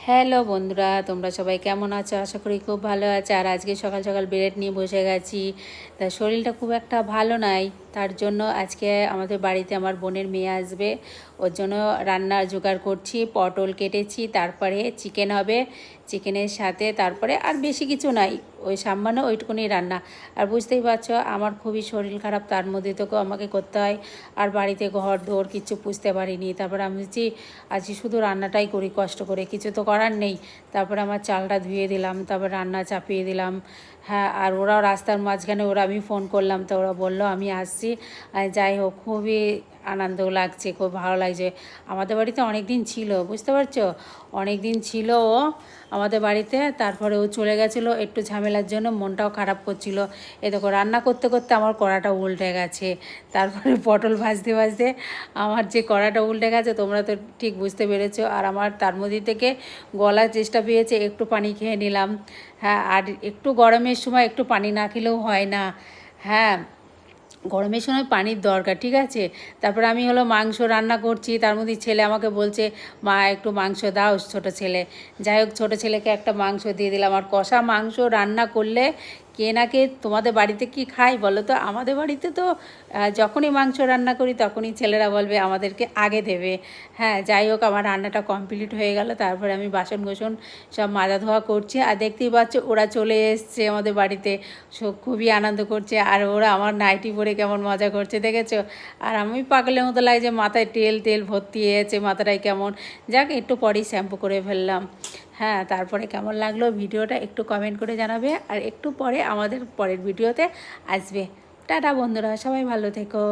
Hello বন্ধুরা, তোমরা সবাই কেমন আছো? আশা করি খুব ভালো আছো। আর আজকে সকাল সকাল ব্রেড নিয়ে বসে গেছি। তা শরীরটা খুব একটা ভালো নাই, তার জন্য আজকে আমাদের বাড়িতে আমার বোনের মেয়ে আসবে, ওর জন্য রান্নার জোগাড় করছি। পটল কেটেছি, তারপরে চিকেন হবে, চিকেনের সাথে তারপরে আর বেশি কিছু নাই, ওই সামান্য ওইটুকুনি রান্না। আর বুঝতেই পারছো আমার খুবই শরীর খারাপ, তার মধ্যে তো আমাকে করতে হয়। আর বাড়িতে ঘর দোর কিছু পুষতে পারিনি, তারপরে আমি বলছি আজকে শুধু রান্নাটাই করি কষ্ট করে, কিছু তো করার নেই। তারপরে আমার চালটা ধুয়ে দিলাম, তারপর রান্না চাপিয়ে দিলাম। হ্যাঁ, আর ওরাও রাস্তার মাঝখানে আমি ফোন করলাম, তো ওরা বললো আমি আসছি। যাই হোক, খুবই আনন্দ লাগছে, খুব ভালো লাগছে। আমাদের বাড়িতে অনেক দিন ছিল, বুঝতে পারছো, অনেক দিন ছিল ও আমাদের বাড়িতে। তারপরে ও চলে গেছিলো একটু ঝামেলার জন্য, মনটাও খারাপ করছিল। এ দেখো রান্না করতে করতে আমার কড়াটা উল্টে গেছে। তারপরে পটল ভাজতে ভাজতে আমার যে কড়াটা উল্টে গেছে, তোমরা তো ঠিক বুঝতে পেরেছো। আর আমার তার মধ্যে থেকে গলার চেষ্টা পেয়েছে, একটু পানি খেয়ে নিলাম। হ্যাঁ, আর একটু গরমের সময় একটু পানি না খেলেও হয় না। হ্যাঁ, গরমের সময় পানির দরকার, ঠিক আছে। তারপরে আমি মাংস রান্না করছি, তার মধ্যে ছেলে আমাকে বলছে মা একটু মাংস দাও, ছোটো ছেলে। যাই হোক, ছোটো ছেলেকে একটা মাংস দিয়ে দিলাম। আর কষা মাংস রান্না করলে কে না কে তোমাদের বাড়িতে কি খায় বলো তো? আমাদের বাড়িতে তো যখনই মাংস রান্না করি তখনই ছেলেরা বলবে আমাদেরকে আগে দেবে। হ্যাঁ, যাই হোক, আমার রান্নাটা কমপ্লিট হয়ে গেল। তারপরে আমি বাসন কোসন সব মাজা ধোয়া করছি। আর দেখতেই পাচ্ছ ওরা চলে এসছে আমাদের বাড়িতে, খুবই আনন্দ করছে। আর ওরা আমার নাইটি পরে কেমন মজা করছে দেখেছো। আর আমি পাগলের মতো লাগছে, মাথায় তেল তেল ভর্তি হয়েছে, মাথাটায় কেমন। যাক, একটু পরেই শ্যাম্পু করে ফেললাম। হ্যাঁ, তারপরে কেমন লাগলো ভিডিওটা একটু কমেন্ট করে জানাবে। আর একটু পরে আমাদের পরের ভিডিওতে আসবে। টাটা বন্ধুরা, সবাই ভালো থেকো।